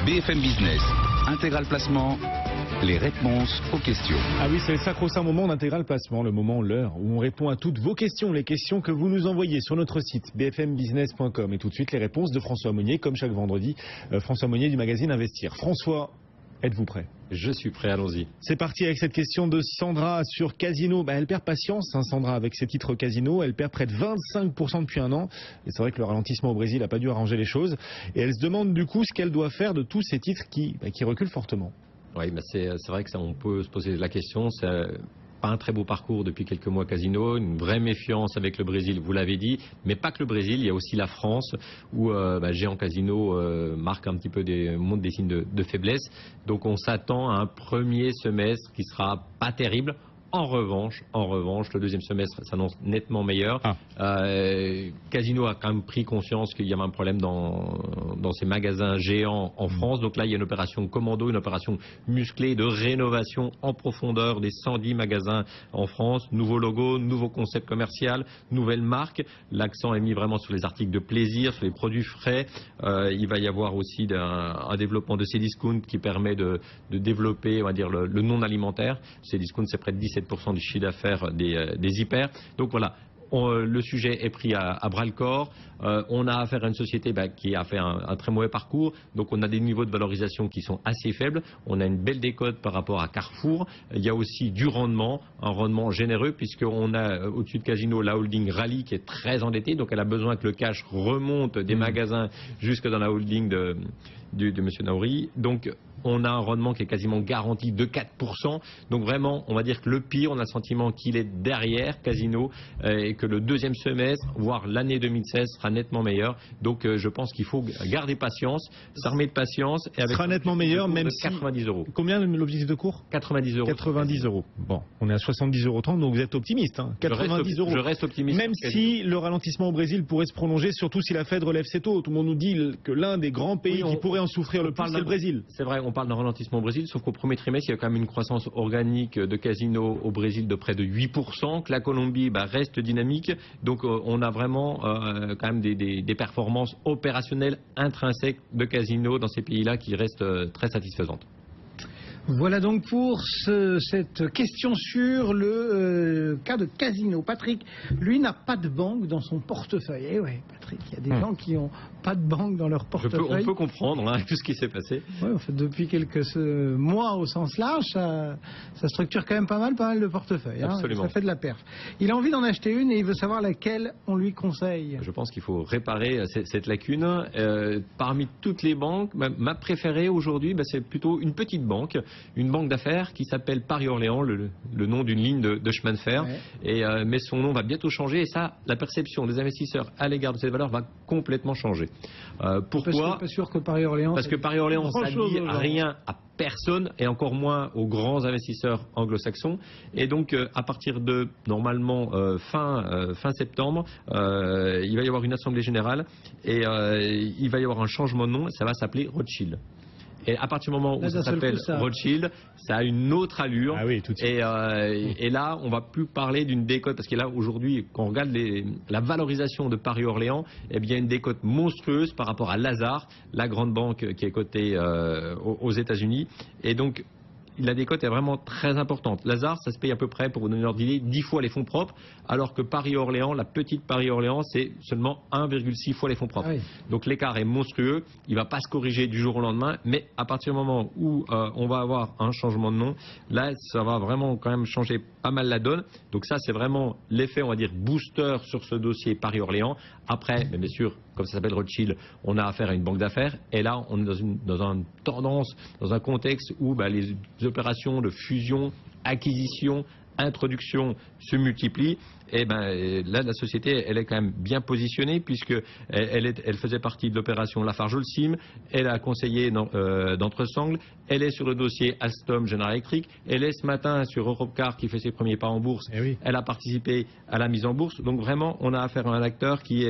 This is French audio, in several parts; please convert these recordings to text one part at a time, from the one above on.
BFM Business, Intégral Placement, les réponses aux questions. Ah oui, c'est le sacro-saint moment d'Intégral Placement, le moment, l'heure, où on répond à toutes vos questions, les questions que vous nous envoyez sur notre site bfmbusiness.com. Et tout de suite, les réponses de François Monnier, comme chaque vendredi, François Monnier du magazine Investir. François, êtes-vous prêt ? Je suis prêt, allons-y. C'est parti avec cette question de Sandra sur Casino. Elle perd patience, Sandra, avec ses titres Casino. Elle perd près de 25% depuis un an. Et c'est vrai que le ralentissement au Brésil n'a pas dû arranger les choses. Et elle se demande du coup ce qu'elle doit faire de tous ces titres qui reculent fortement. Oui, c'est vrai que ça, on peut se poser la question. C'est pas un très beau parcours depuis quelques mois Casino, une vraie méfiance avec le Brésil, vous l'avez dit, mais pas que le Brésil, il y a aussi la France où Géant Casino marque un petit peu montre des signes de faiblesse. Donc on s'attend à un premier semestre qui sera pas terrible. En revanche, le deuxième semestre s'annonce nettement meilleur. Casino a quand même pris conscience qu'il y avait un problème dans ses magasins géants en France. Donc là, il y a une opération commando, une opération musclée de rénovation en profondeur des 110 magasins en France. Nouveau logo, nouveau concept commercial, nouvelle marque. L'accent est mis vraiment sur les articles de plaisir, sur les produits frais. Il va y avoir aussi un développement de Cdiscount qui permet de développer, on va dire, le non alimentaire. Cdiscount, c'est près de 17% du chiffre d'affaires des hyper. Donc voilà, le sujet est pris à bras-le-corps. On a affaire à une société qui a fait un très mauvais parcours. Donc on a des niveaux de valorisation qui sont assez faibles. On a une belle décote par rapport à Carrefour. Il y a aussi du rendement, un rendement généreux, puisqu'on a au-dessus de Casino la holding Rally qui est très endettée. Donc elle a besoin que le cash remonte des magasins jusque dans la holding de M. Naouri. Donc on a un rendement qui est quasiment garanti de 4%. Donc vraiment, on va dire que le pire, on a le sentiment qu'il est derrière Casino et que le deuxième semestre, voire l'année 2016 sera nettement meilleur. Donc je pense qu'il faut garder patience, s'armer de patience. Et avec sera nettement meilleur, même si... 90 €. Combien l'objectif de cours ? 90 €. 90 €. Bon, on est à 70,30 €, donc vous êtes optimiste. 90 €. Je reste optimiste. Même si le ralentissement au Brésil pourrait se prolonger, surtout si la Fed relève ses taux. Tout le monde nous dit que l'un des grands pays qui pourrait en souffrir le plus, c'est le Brésil. C'est vrai, on parle d'un ralentissement au Brésil, sauf qu'au premier trimestre, il y a quand même une croissance organique de Casino au Brésil de près de 8%, que la Colombie reste dynamique. Donc on a vraiment quand même des performances opérationnelles intrinsèques de Casino dans ces pays-là qui restent très satisfaisantes. Voilà donc pour cette question sur le cas de Casino. Patrick, lui, n'a pas de banque dans son portefeuille. Eh ouais, Patrick, il y a des gens qui n'ont pas de banque dans leur portefeuille. On peut comprendre tout ce qui s'est passé. Ouais, en fait, depuis quelques mois au sens large, ça structure quand même pas mal de portefeuilles. Absolument. Ça fait de la perf. Il a envie d'en acheter une et il veut savoir laquelle on lui conseille. Je pense qu'il faut réparer cette lacune. Parmi toutes les banques, ma préférée aujourd'hui, c'est plutôt une petite banque. Une banque d'affaires qui s'appelle Paris-Orléans, le nom d'une ligne de chemin de fer. Ouais. Mais son nom va bientôt changer et ça, la perception des investisseurs à l'égard de cette valeur va complètement changer. Pourquoi ? Pas sûr que Paris-Orléans... Parce que Paris-Orléans, ça ne dit rien à personne et encore moins aux grands investisseurs anglo-saxons. Et donc, à partir de, normalement, fin septembre, il va y avoir une assemblée générale et il va y avoir un changement de nom. Ça va s'appeler Rothschild. Et à partir du moment où ça s'appelle Rothschild, ça a une autre allure. Ah oui, tout de suite. Et là, on va plus parler d'une décote, parce que là, aujourd'hui, quand on regarde la valorisation de Paris-Orléans, il y a une décote monstrueuse par rapport à Lazard, la grande banque qui est cotée aux États-Unis. Et donc, la décote est vraiment très importante. Lazare, ça se paye à peu près, pour vous donner l'ordre d'idée, 10 fois les fonds propres, alors que Paris-Orléans, la petite Paris-Orléans, c'est seulement 1,6 fois les fonds propres. Ah oui. Donc l'écart est monstrueux, il ne va pas se corriger du jour au lendemain, mais à partir du moment où on va avoir un changement de nom, là, ça va vraiment quand même changer pas mal la donne. Donc ça, c'est vraiment l'effet, on va dire, booster sur ce dossier Paris-Orléans. Après, bien sûr, comme ça s'appelle Rothschild, on a affaire à une banque d'affaires. Et là, on est dans une tendance, dans un contexte où les opérations de fusion, acquisition, introduction se multiplient. Et là, la société, elle est quand même bien positionnée puisque elle faisait partie de l'opération Lafarge-Holcim. Elle a conseillé d'Entresangles. Elle est sur le dossier Alstom General Electric. Elle est ce matin sur Europcar qui fait ses premiers pas en bourse. Oui. Elle a participé à la mise en bourse. Donc vraiment, on a affaire à un acteur qui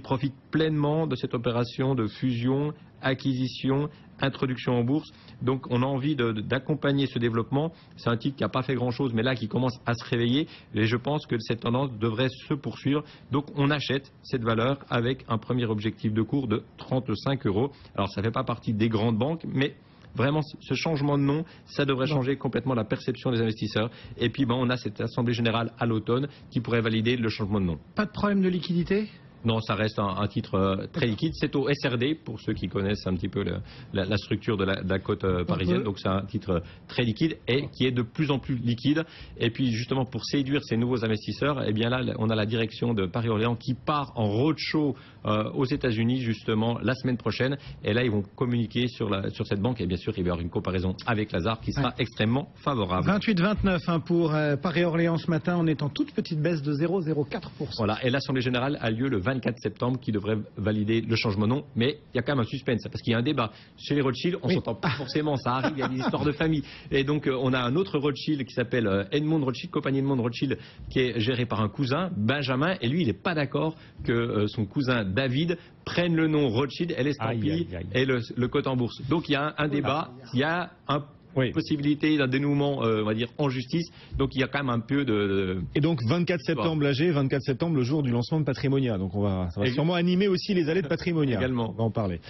profite pleinement de cette opération de fusion, acquisition, introduction en bourse. Donc on a envie d'accompagner ce développement. C'est un titre qui n'a pas fait grand-chose, mais là qui commence à se réveiller. Et je pense que cette tendance devrait se poursuivre. Donc on achète cette valeur avec un premier objectif de cours de 35 €. Alors ça ne fait pas partie des grandes banques, mais vraiment, ce changement de nom, ça devrait changer complètement la perception des investisseurs. Et puis, on a cette assemblée générale à l'automne qui pourrait valider le changement de nom. Pas de problème de liquidité ? Non, ça reste un titre très liquide. C'est au SRD, pour ceux qui connaissent un petit peu la structure de la cote parisienne. Donc c'est un titre très liquide et qui est de plus en plus liquide. Et puis justement, pour séduire ces nouveaux investisseurs, eh bien là, on a la direction de Paris-Orléans qui part en roadshow aux États-Unis justement la semaine prochaine. Et là, ils vont communiquer sur cette banque. Et bien sûr, il va y avoir une comparaison avec Lazard qui sera extrêmement favorable. 28,29 pour Paris-Orléans ce matin. On est en toute petite baisse de 0,04%. Voilà. Et l'Assemblée générale a lieu le 24 septembre qui devrait valider le changement de nom, mais il y a quand même un suspense parce qu'il y a un débat chez les Rothschild, on s'entend pas forcément, ça arrive, il y a des histoires de famille et donc on a un autre Rothschild qui s'appelle Edmond Rothschild, compagnie Edmond Rothschild, qui est géré par un cousin, Benjamin, et lui il n'est pas d'accord que son cousin David prenne le nom Rothschild et l'estampille et le cote en bourse. Donc il y a un débat, il y a un possibilité d'un dénouement, on va dire, en justice. Donc il y a quand même un peu de... Et donc 24 septembre l'AG, 24 septembre le jour du lancement de Patrimonia. Donc ça va sûrement animer aussi les allées de Patrimonia. Également. On va en parler.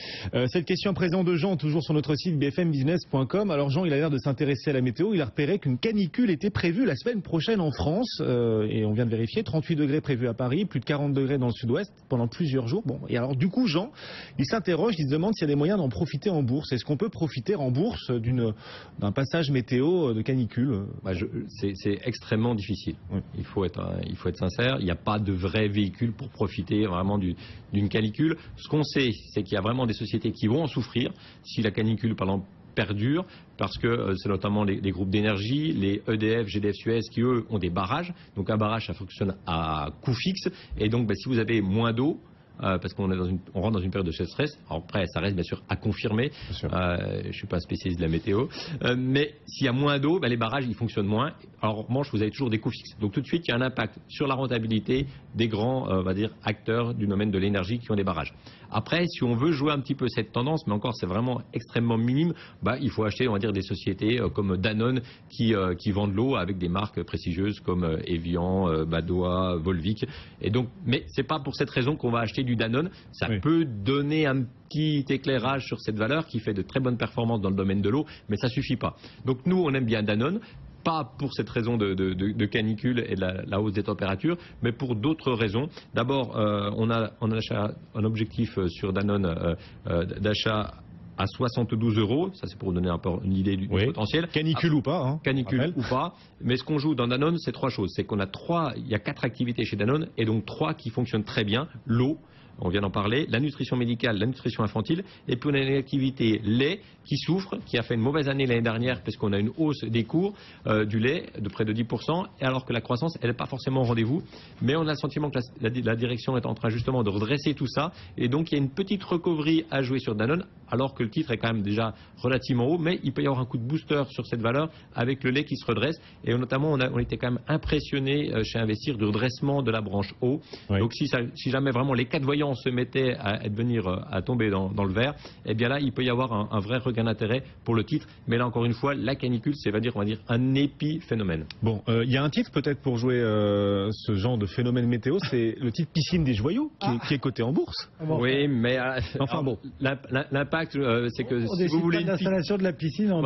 Cette question à présent de Jean, toujours sur notre site bfmbusiness.com. Alors Jean, il a l'air de s'intéresser à la météo. Il a repéré qu'une canicule était prévue la semaine prochaine en France. Et on vient de vérifier, 38 degrés prévus à Paris, plus de 40 degrés dans le sud-ouest pendant plusieurs jours. Bon, et alors du coup Jean, il s'interroge, il se demande s'il y a des moyens d'en profiter en bourse. Est-ce qu'on peut profiter en bourse d'un passage météo de canicule? C'est extrêmement difficile. Oui. Il faut être sincère. Il n'y a pas de vrai véhicule pour profiter vraiment d'une canicule. Ce qu'on sait, c'est qu'il y a vraiment des sociétés qui vont en souffrir si la canicule, par exemple, perdure, parce que c'est notamment les groupes d'énergie, les EDF, GDF, Suez, qui eux ont des barrages. Donc un barrage, ça fonctionne à coût fixe. Et donc si vous avez moins d'eau, parce qu'on rentre dans une période de stress. Alors après, ça reste bien sûr à confirmer. Je suis pas un spécialiste de la météo, mais s'il y a moins d'eau, les barrages ils fonctionnent moins. Alors en revanche, vous avez toujours des coûts fixes. Donc tout de suite, il y a un impact sur la rentabilité des grands, on va dire, acteurs du domaine de l'énergie qui ont des barrages. Après, si on veut jouer un petit peu cette tendance, mais encore c'est vraiment extrêmement minime, il faut acheter, on va dire, des sociétés comme Danone qui vendent l'eau avec des marques prestigieuses comme Evian, Badois, Volvic. Et donc, mais c'est pas pour cette raison qu'on va acheter du Danone. Ça peut donner un petit éclairage sur cette valeur qui fait de très bonnes performances dans le domaine de l'eau, mais ça suffit pas. Donc nous, on aime bien Danone. Pas pour cette raison de canicule et de la hausse des températures, mais pour d'autres raisons. D'abord, on a un objectif sur Danone d'achat à 72 €. Ça, c'est pour vous donner un peu une idée du potentiel. Canicule ou pas. Hein, canicule ou pas. Mais ce qu'on joue dans Danone, c'est trois choses. C'est qu'on a il y a 4 activités chez Danone, et donc 3 qui fonctionnent très bien. L'eau, on vient d'en parler, la nutrition médicale, la nutrition infantile, et puis on a une activité lait qui souffre, qui a fait une mauvaise année l'année dernière parce qu'on a une hausse des cours du lait de près de 10%, alors que la croissance, elle n'est pas forcément au rendez-vous. Mais on a le sentiment que la direction est en train justement de redresser tout ça, et donc il y a une petite recovery à jouer sur Danone, alors que le titre est quand même déjà relativement haut, mais il peut y avoir un coup de booster sur cette valeur avec le lait qui se redresse, et notamment on était quand même impressionné chez Investir du redressement de la branche eau. Donc si jamais vraiment les 4 voyants se mettaient à tomber dans le vert, eh bien là il peut y avoir un vrai regain d'intérêt pour le titre, mais là encore une fois la canicule c'est on va dire un épiphénomène. Bon, il y a un titre peut-être pour jouer ce genre de phénomène météo, c'est le titre Piscine des Joyaux qui est coté en bourse. Oui, mais l'impact c'est que si vous voulez l'installation de la piscine en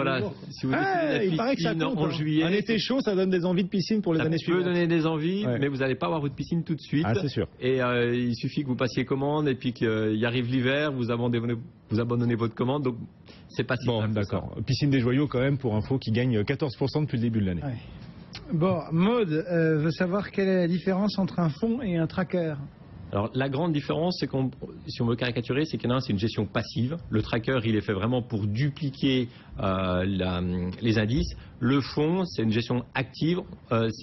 si vous il paraît que ça compte, en juillet, un été chaud, ça donne des envies de piscine pour les années suivantes. Ça peut donner des envies, mais vous n'allez pas avoir votre piscine tout de suite. C'est sûr. Et il suffit que vous passiez commande et puis qu'il arrive l'hiver, vous abandonnez votre commande, donc c'est pas si simple. D'accord. Piscine des Joyaux quand même, pour info, qui gagne 14% depuis le début de l'année. Bon, Maud veut savoir quelle est la différence entre un fonds et un tracker. Alors la grande différence, c'est si on veut caricaturer, c'est qu'il y en a un, c'est une gestion passive. Le tracker, il est fait vraiment pour dupliquer les indices. Le fonds, c'est une gestion active.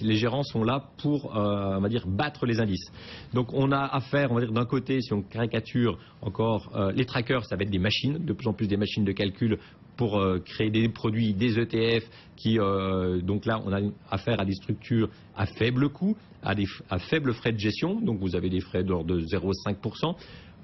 Les gérants sont là pour, on va dire, battre les indices. Donc on a affaire, on va dire, d'un côté, si on caricature encore, les trackers, ça va être des machines, de plus en plus des machines de calcul pour créer des produits, des ETF, donc là, on a affaire à des structures à faible coût, à faible frais de gestion. Donc vous avez des frais d'ordre de 0,5%.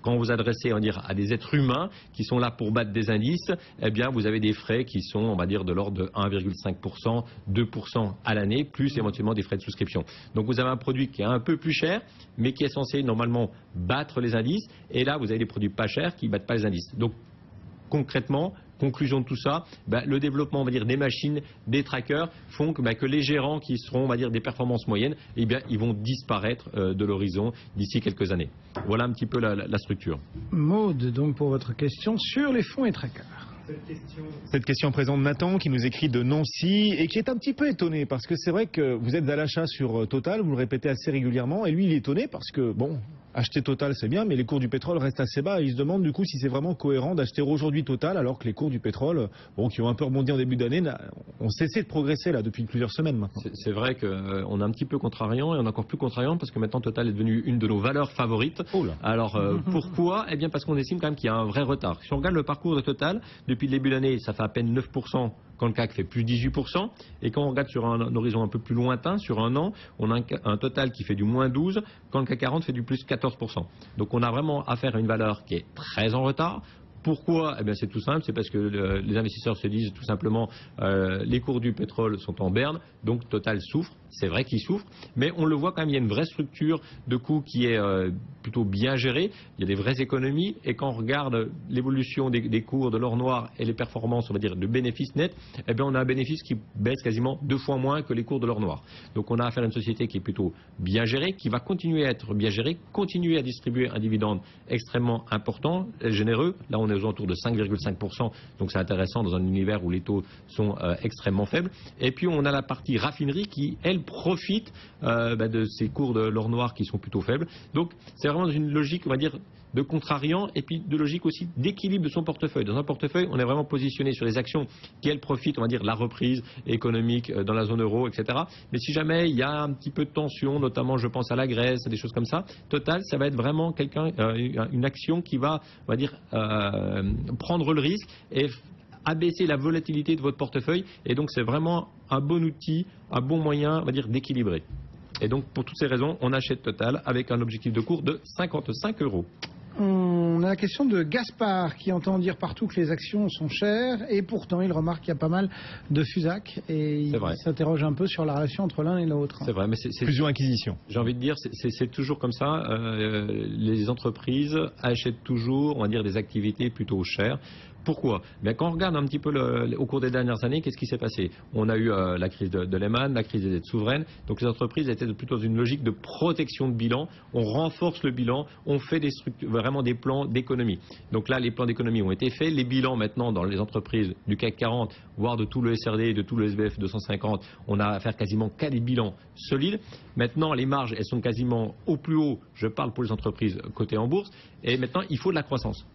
quand vous adressez, on va dire, à des êtres humains qui sont là pour battre des indices, eh bien, vous avez des frais qui sont, on va dire, de l'ordre de 1,5%, 2% à l'année, plus éventuellement des frais de souscription. Donc, vous avez un produit qui est un peu plus cher, mais qui est censé normalement battre les indices. Et là, vous avez des produits pas chers qui ne battent pas les indices. Donc, concrètement, conclusion de tout ça, le développement, on va dire, des machines, des trackers font que les gérants qui seront, on va dire, des performances moyennes, eh bien, ils vont disparaître de l'horizon d'ici quelques années. Voilà un petit peu la structure. Maud, donc pour votre question sur les fonds et trackers. Cette question présente Nathan qui nous écrit de Nancy et qui est un petit peu étonné parce que c'est vrai que vous êtes à l'achat sur Total, vous le répétez assez régulièrement et lui il est étonné parce que bon, acheter Total c'est bien mais les cours du pétrole restent assez bas et il se demande du coup si c'est vraiment cohérent d'acheter aujourd'hui Total alors que les cours du pétrole, bon, qui ont un peu rebondi en début d'année, ont cessé de progresser là depuis plusieurs semaines maintenant. C'est vrai qu'on est un petit peu contrariant et on est encore plus contrariant parce que maintenant Total est devenu une de nos valeurs favorites. Alors pourquoi? Eh bien parce qu'on estime quand même qu'il y a un vrai retard. Si on regarde le parcours de Total, depuis le début de l'année, ça fait à peine 9%, quand le CAC fait plus 18%. Et quand on regarde sur un horizon un peu plus lointain, sur un an, on a un Total qui fait du moins 12%, quand le CAC 40 fait du plus 14%. Donc on a vraiment affaire à une valeur qui est très en retard. Pourquoi? Eh bien c'est tout simple, c'est parce que les investisseurs se disent tout simplement les cours du pétrole sont en berne, donc Total souffre. C'est vrai qu'il souffre, mais on le voit quand même, il y a une vraie structure de coûts qui est plutôt bien gérée, il y a des vraies économies, et quand on regarde l'évolution des cours de l'or noir et les performances, on va dire, de bénéfices nets, eh bien on a un bénéfice qui baisse quasiment 2 fois moins que les cours de l'or noir. Donc on a affaire à une société qui est plutôt bien gérée, qui va continuer à être bien gérée, continuer à distribuer un dividende extrêmement important, généreux. Là on est aux alentours de 5,5%, donc c'est intéressant dans un univers où les taux sont extrêmement faibles. Et puis on a la partie raffinerie qui, elle, profite de ces cours de l'or noir qui sont plutôt faibles. Donc c'est vraiment une logique, on va dire, de contrariant et puis de logique aussi d'équilibre de son portefeuille. Dans un portefeuille, on est vraiment positionné sur les actions qui, elles, profitent, on va dire, de la reprise économique dans la zone euro, etc. Mais si jamais il y a un petit peu de tension, notamment je pense à la Grèce, des choses comme ça, Total, ça va être vraiment une action qui va, on va dire, prendre le risque et abaisser la volatilité de votre portefeuille. Et donc c'est vraiment un bon outil, un bon moyen, on va dire, d'équilibrer. Et donc pour toutes ces raisons, on achète Total avec un objectif de cours de 55 €. On a la question de Gaspard qui entend dire partout que les actions sont chères et pourtant il remarque qu'il y a pas mal de FUSAC et il s'interroge un peu sur la relation entre l'un et l'autre. C'est vrai, mais c'est fusion-acquisition. J'ai envie de dire, c'est toujours comme ça. Les entreprises achètent toujours, on va dire, des activités plutôt chères. Pourquoi? Mais quand on regarde un petit peu au cours des dernières années, qu'est-ce qui s'est passé? On a eu la crise de Lehman, la crise des dettes souveraines. Donc les entreprises étaient plutôt dans une logique de protection de bilan. On renforce le bilan, on fait vraiment des plans d'économie. Donc là, les plans d'économie ont été faits. Les bilans maintenant dans les entreprises du CAC 40, voire de tout le SRD, de tout le SBF 250, on a affaire quasiment qu'à des bilans solides. Maintenant, les marges, elles sont quasiment au plus haut. Je parle pour les entreprises cotées en bourse. Et maintenant, il faut de la croissance.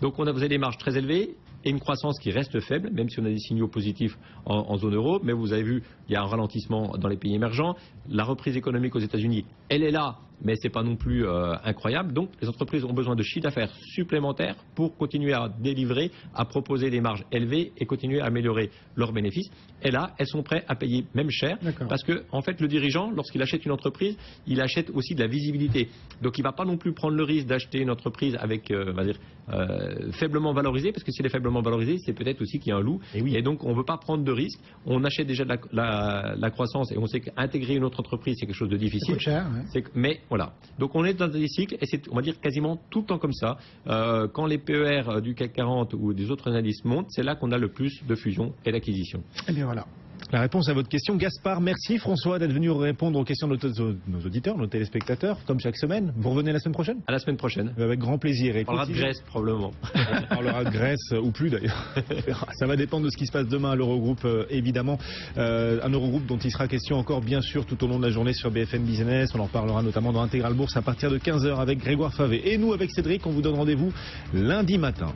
Donc vous avez des marges très élevées et une croissance qui reste faible, même si on a des signaux positifs en zone euro. Mais vous avez vu, il y a un ralentissement dans les pays émergents. La reprise économique aux États-Unis, elle est là, mais ce n'est pas non plus incroyable. Donc les entreprises ont besoin de chiffre d'affaires supplémentaires pour continuer à délivrer, à proposer des marges élevées et continuer à améliorer leurs bénéfices. Et là, elles sont prêtes à payer même cher. Parce que, en fait, le dirigeant, lorsqu'il achète une entreprise, il achète aussi de la visibilité. Donc il ne va pas non plus prendre le risque d'acheter une entreprise avec, on va dire, faiblement valorisée, parce que si elle est faiblement valorisée, c'est peut-être aussi qu'il y a un loup. Et donc on ne veut pas prendre de risque. On achète déjà de la croissance et on sait qu'intégrer une autre entreprise, c'est quelque chose de difficile. Ça coûte cher, mais voilà. Donc on est dans des cycles et c'est, on va dire, quasiment tout le temps comme ça. Quand les PER du CAC 40 ou des autres indices montent, c'est là qu'on a le plus de fusion et d'acquisition. Et bien voilà. La réponse à votre question, Gaspard. Merci François d'être venu répondre aux questions de nos auditeurs, nos téléspectateurs, comme chaque semaine. Vous revenez la semaine prochaine? À la semaine prochaine. Avec grand plaisir. On parlera de Grèce probablement. On parlera de Grèce ou plus d'ailleurs. Ça va dépendre de ce qui se passe demain à l'Eurogroupe, évidemment. Un Eurogroupe dont il sera question encore bien sûr tout au long de la journée sur BFM Business. On en parlera notamment dans Intégral Bourse à partir de 15 h avec Grégoire Favé. Et nous avec Cédric, on vous donne rendez-vous lundi matin.